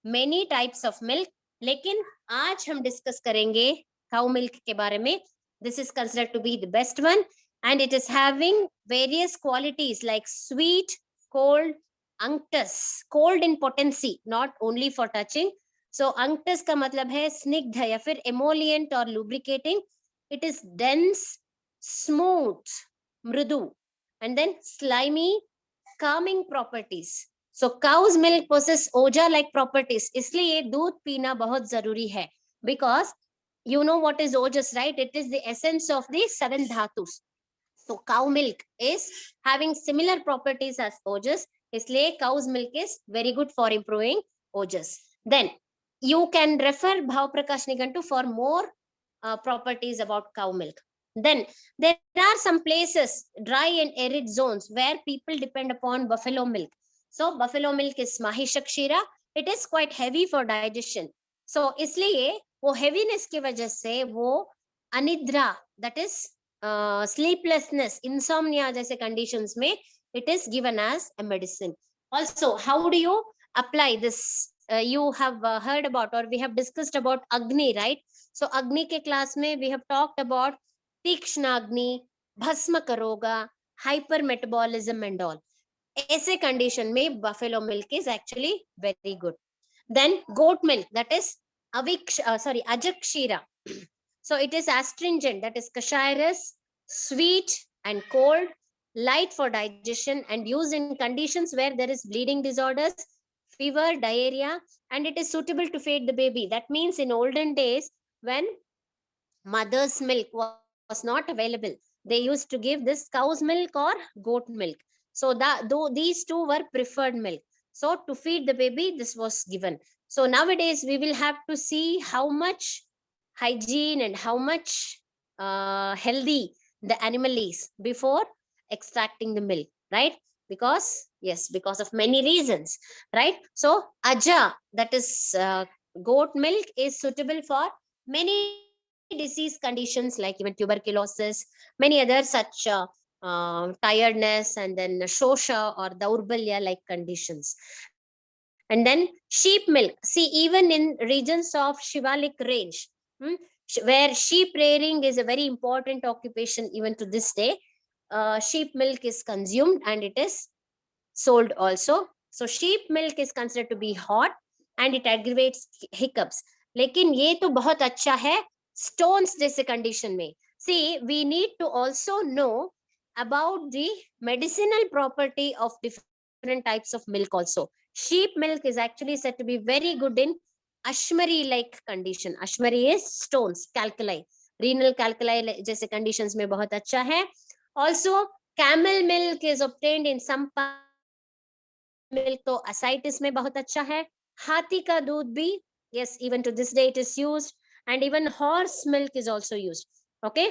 many types of milk. लेकिन आज हम discuss करेंगे cow milk के बारे में. This is considered to be the best one, and it is having various qualities like sweet, cold, unctuous, cold in potency, not only for touching. So unctuous का मतलब है स्निग्ध या फिर emollient or lubricating. It is dense, smooth, mrudu, and then slimy, calming properties. So cow's milk possess oja like properties. इसलिए दूध पीना बहुत जरूरी है, because you know what is ojas, right? It is the essence of the seven dhatus. So cow milk is having similar properties as ojas. इसलिए cow's milk is very good for improving ojas. Then you can refer Bhav Prakash Nigantu for more properties about cow milk. Then there are some places, dry and arid zones, where people depend upon buffalo milk. So buffalo milk is mahisha kshira. It is quite heavy for digestion. So इसलिए वो heaviness की वजह से वो anidra, that is sleeplessness, insomnia जैसे conditions में it is given as a medicine. Also, how do you apply this? You have heard about, or we have discussed about Agni, right? So Agni के class में we have talked about तीक्ष्णाग्नि, भस्म करोगा, hypermetabolism and all. ऐसे condition में buffalo milk is actually very good. Then goat milk, that is ajakshira. So it is astringent, that is kashayarus, sweet and cold, light for digestion, and used in conditions where there is bleeding disorders, fever, diarrhea, and it is suitable to feed the baby. That means in olden days, when mother's milk was not available, they used to give this cow's milk or goat milk. So that though these two were preferred milk, so to feed the baby this was given. So nowadays we will have to see how much hygiene and how much healthy the animal is before extracting the milk, right? Because yes, because of many reasons, right? So aja, that is goat milk, is suitable for many disease conditions like even tuberculosis, many other such tiredness, and then shosha or daurbalya like conditions. And then sheep milk. See, even in regions of Shivalik range, hmm, where sheep rearing is a very important occupation even to this day, sheep milk is consumed and it is sold also. So sheep milk is considered to be hot and it aggravates hiccups. लेकिन ये तो बहुत अच्छा है stones जैसे condition में. See, we need to also know about the medicinal property of different types of milk also. Sheep milk is actually said to be very good in ashmari like condition. Ashmari is stones, calculi, renal calculi जैसे conditions में बहुत अच्छा है. Also, camel milk is obtained in some parts. Camel milk तो ascites में बहुत अच्छा है. हाथी का दूध भी, yes, even to this day it is used, and even horse milk is also used. Okay,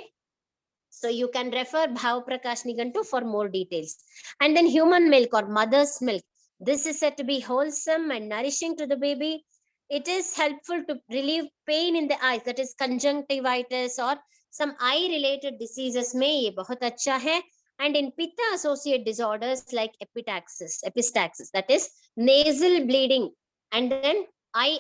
so you can refer Bhav Prakash Nigantu for more details. And then human milk or mother's milk. This is said to be wholesome and nourishing to the baby. It is helpful to relieve pain in the eyes, that is conjunctivitis or some eye related diseases में ये बहुत अच्छा है. And in pitta associated disorders like epistaxis, that is nasal bleeding, and then eye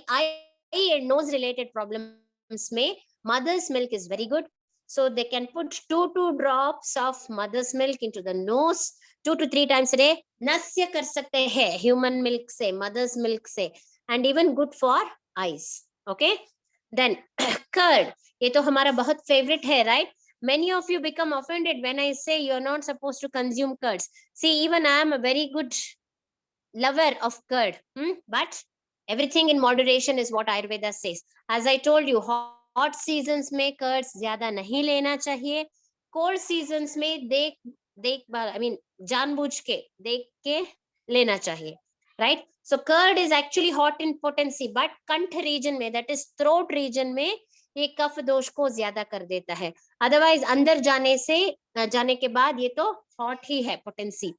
and nose related problems में mother's milk is very good. So they can put two drops of mother's milk into the nose 2 to 3 times a day. नस्य कर सकते हैं human milk से, mother's milk से, and even good for eyes. Okay, then curd. ये तो हमारा बहुत favorite है, right? Many of you become offended when I say you're not supposed to consume curds. See, even I am a very good lover of curd, but everything in moderation is what Ayurveda says. As I told you, hot seasons में curds ज्यादा नहीं लेना चाहिए. Cold seasons में देख I mean जानबूझ के देख के लेना चाहिए, right? So curd is actually hot in potency, but kanth region में, दैट इज थ्रोट रीजन में, ये कफ दोष को ज्यादा कर देता है. अदरवाइज अंदर जाने के बाद ये तो हॉट ही है potency.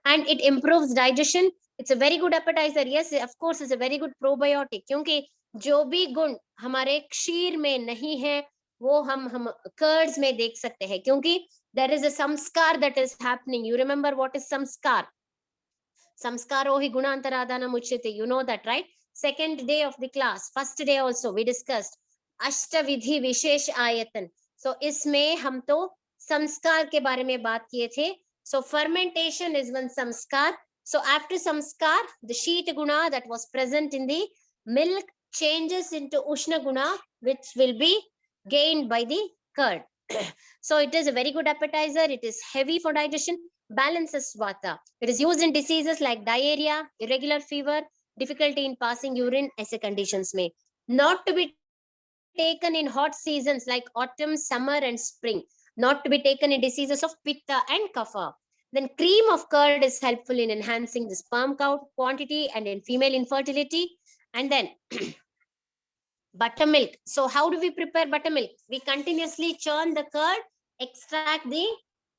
And it improves digestion. It's a very good appetizer. Yes, of course, it's a very good probiotic. क्योंकि जो भी गुण हमारे क्षीर में नहीं है वो हम कर्ड्स में देख सकते हैं, क्योंकि there is a samskar that is happening. You remember what is samskar? Samskaro hi gunantaradanam uchyate. You know that, right? Second day of the class, first day also we discussed अष्टविधि विशेष आयतन. So इसमें हम तो संस्कार के बारे में बात किए थे. So fermentation is one samskar. So after samskar, the sheet guna that was present in the milk changes into ushna guna, which will be gained by the curd. So it is a very good appetizer. It is heavy for digestion, balances vata. It is used in diseases like diarrhea, irregular fever, difficulty in passing urine, ऐसे conditions में. Not to be taken in hot seasons like autumn, summer and spring. Not to be taken in diseases of pitta and kapha. Then cream of curd is helpful in enhancing the sperm count quantity and in female infertility. And then buttermilk. So how do we prepare buttermilk? We continuously churn the curd, extract the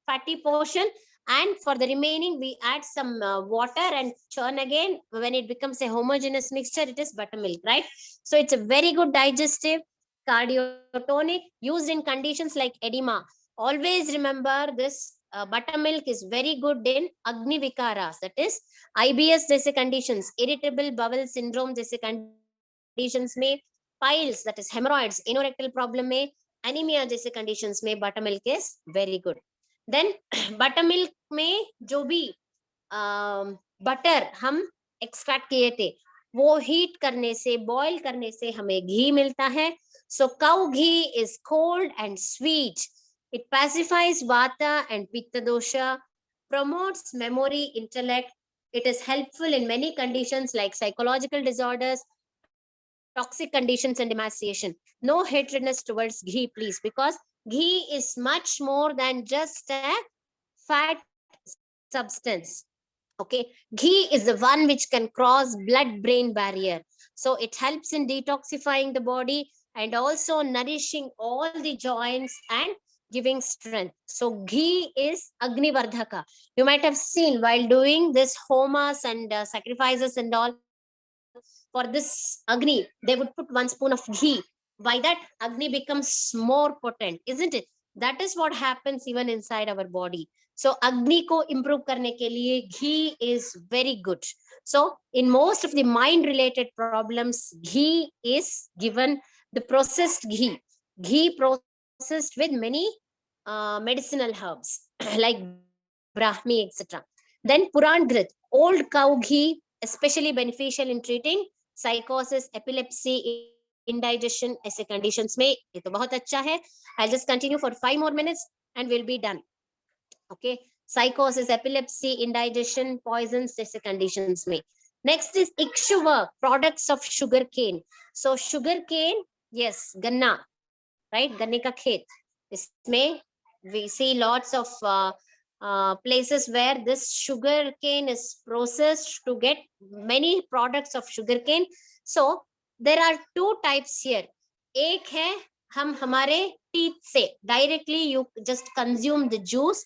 fatty portion, and for the remaining we add some water and churn again. When it becomes a homogeneous mixture, it is buttermilk, right? So it's a very good digestive, cardiotonic, used in conditions like edema. Always remember this. Buttermilk is very good in agni vikaras, that is IBS जैसे conditions, irritable bowel syndrome जैसे conditions में, piles, that is hemorrhoids, anorectal problem में, anemia जैसे conditions में buttermilk is very good. Then buttermilk में जो भी butter हम एक्सट्रैक्ट किए थे वो हीट करने से, बॉईल करने से हमें घी मिलता है. So cow ghee is cold and sweet. It pacifies vata and pitta dosha, promotes memory, intellect. It is helpful in many conditions like psychological disorders, toxic conditions and emaciation. No hatredness towards ghee, please, because ghee is much more than just a fat substance. Okay, ghee is the one which can cross blood brain barrier, so it helps in detoxifying the body and also nourishing all the joints and giving strength. So ghee is agni vardhaka. You might have seen while doing this homas and sacrifices and all, for this agni they would put 1 spoon of ghee By that, Agni becomes more potent, isn't it? That is what happens even inside our body. So Agni ko improve karne ke liye ghee is very good. So in most of the mind related problems, ghee is given, the processed ghee processed with many medicinal herbs like Brahmi, etc. Then Puran Grit, old cow ghee, especially beneficial in treating psychosis, epilepsy, indigestion ऐसे conditions में. ये तो बहुत अच्छा है. I'll just continue for 5 more minutes and we'll be done. Okay. Psychosis, epilepsy, indigestion, poisons जैसे conditions में. Next is Ikshuvak, products of sugar cane. So sugar cane, yes, ganna, right? गन्ने का खेत. इसमें we see lots of places where this sugar cane is processed to get many products of sugar cane. So there are two types here. एक है हम हमारे teeth से directly you just consume the juice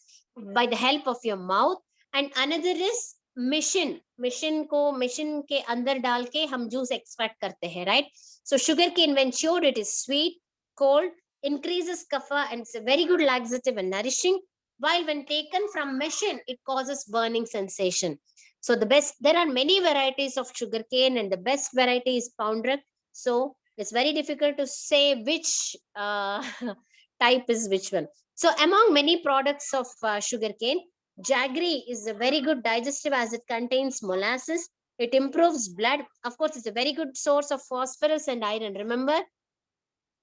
by the help of your mouth, and another is machine के अंदर डाल के हम juice extract करते हैं, right? So sugar cane when chewed, it is sweet, cold, increases kapha, and it's a very good laxative and nourishing. While when taken from machine, it causes burning sensation. So the best, there are many varieties of sugar cane, and the best variety is poundrak. So it's very difficult to say which type is which one. So among many products of sugar cane, jaggery is a very good digestive as it contains molasses. It improves blood. Of course, it's a very good source of phosphorus and iron. Remember,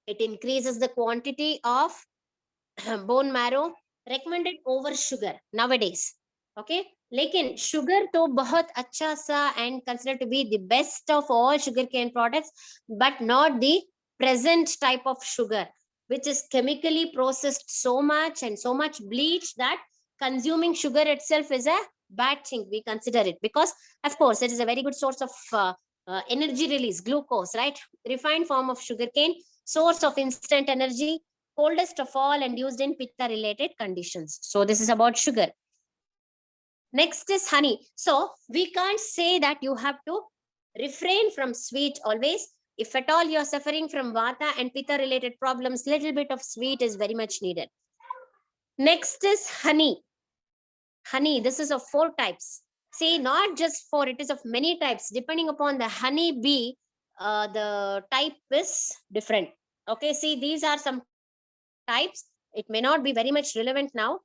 it increases the quantity of bone marrow, recommended over sugar nowadays. Okay, लेकिन sugar तो बहुत अच्छा सा and considered to be the best of all sugar cane products, but not the present type of sugar, which is chemically processed so much and so much bleach that consuming sugar itself is a bad thing. We consider it because, of course, it is a very good source of energy release, glucose, right? Refined form of sugar cane, source of instant energy, coldest of all, and used in pitta related conditions. So this is about sugar. Next is honey. So we can't say that you have to refrain from sweet always. If at all you are suffering from vata and pitta related problems, little bit of sweet is very much needed. Next is honey. Honey, this is of 4 types. See, not just 4, it is of many types. Depending upon the honey bee, the type is different. Okay, see, these are some types. It may not be very much relevant now.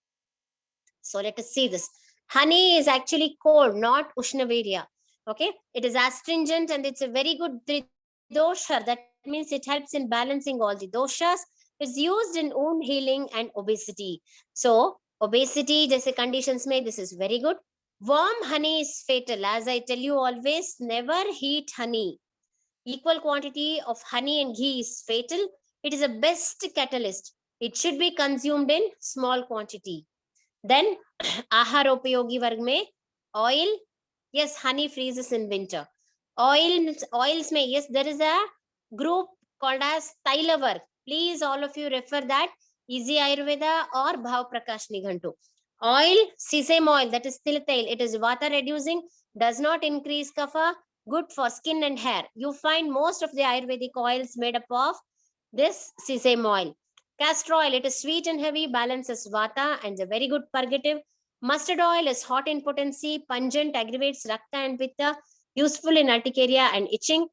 So let us see this. Honey is actually cold, not ushnavirya. Okay, it is astringent and it's a very good tridosha. That means it helps in balancing all the doshas. It's used in wound healing and obesity. So obesity जैसे conditions में this is very good. Warm honey is fatal. As I tell you always, never heat honey. Equal quantity of honey and ghee is fatal. It is a best catalyst. It should be consumed in small quantity. Then ahar upayogi varg mein oil. Yes, honey freezes in winter. Oils mein, yes, there is a group called as Taila Varg. Please, all of you refer that Easy Ayurveda or Bhav Prakash Nighantu. Oil, sesame oil, that is til tail. It is vata reducing, does not increase kapha, good for skin and hair. You find most of the Ayurvedic oils made up of this sesame oil. Castor oil, it is sweet and heavy, balances vata and is a very good purgative. Mustard oil is hot in potency, pungent, aggravates rakta and pitta, useful in urticaria and itching.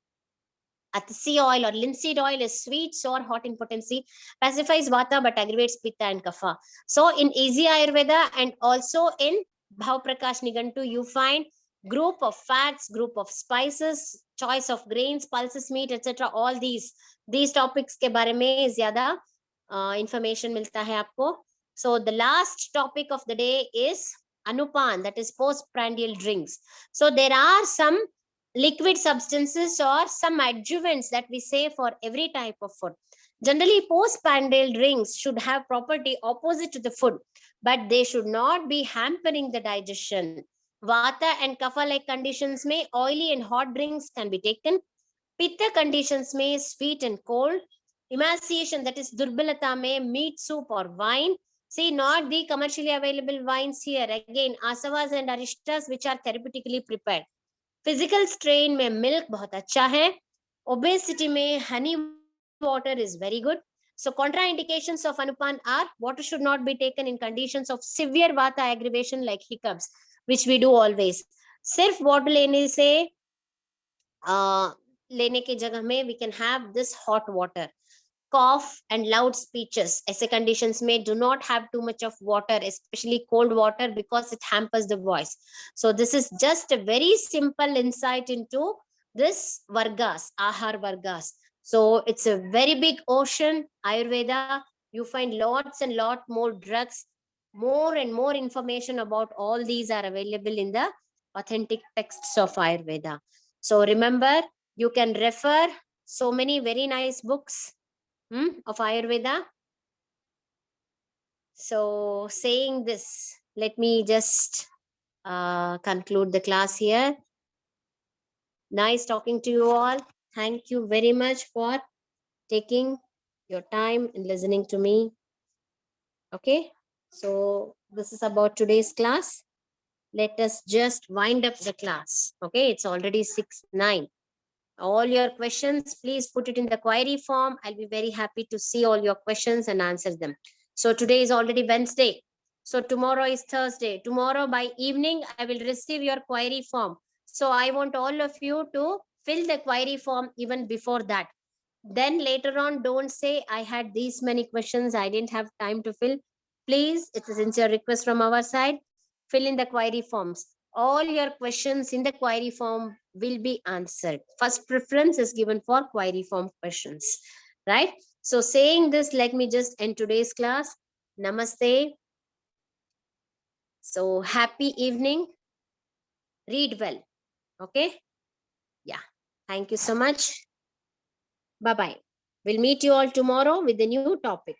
Atasi oil or linseed oil is sweet, sour, hot in potency, pacifies vata but aggravates pitta and kapha. So in Easy Ayurveda and also in Bhav Prakash Nigantu, you find group of fats, group of spices, choice of grains, pulses, meat, etc. All these topics के बारे में ज़्यादा information मिलता है आपको. So the last topic of the day is anupan, that is postprandial drinks. So there are some liquid substances or some adjuvants that we say for every type of food. Generally, postprandial drinks should have property opposite to the food, but they should not be hampering the digestion. Vata and kapha like conditions may oily and hot drinks can be taken. Pitta conditions may sweet and cold. Emaciation, that is durbalata, may meat soup or wine. See, not the commercially available wines here. Again, asavas and aristas which are therapeutically prepared. Physical strain में milk बहुत अच्छा है. Obesity में Honey water is very good. So contraindications of anupan are water should not be taken in conditions of severe vata aggravation like hiccups, which we do always. सिर्फ water लेने से लेने की जगह में we can have this hot water. Cough and loud speeches ऐसे conditions में do not have too much of water, especially cold water, because it hampers the voice. So this is just a very simple insight into this vargas, ahar vargas. So it's a very big ocean, Ayurveda. You find lots and lot more drugs, more and more information about all these are available in the authentic texts of Ayurveda. So remember, you can refer so many very nice books of Ayurveda. So, saying this, let me just conclude the class here. Nice talking to you all. Thank you very much for taking your time and listening to me. Okay, so this is about today's class. Let us just wind up the class. Okay, it's already 6:09. All your questions, please put it in the query form. I'll be very happy to see all your questions and answer them. So today is already Wednesday. So tomorrow is Thursday. Tomorrow by evening, I will receive your query form. So I want all of you to fill the query form even before that. Then later on, don't say, I had these many questions, I didn't have time to fill. Please, it's a sincere request from our side, fill in the query forms. All your questions in the query form will be answered. First preference is given for query form questions, right? So saying this, let me just end today's class. Namaste. So happy evening. Read well. Okay. Yeah. Thank you so much. Bye-bye. We'll meet you all tomorrow with a new topic.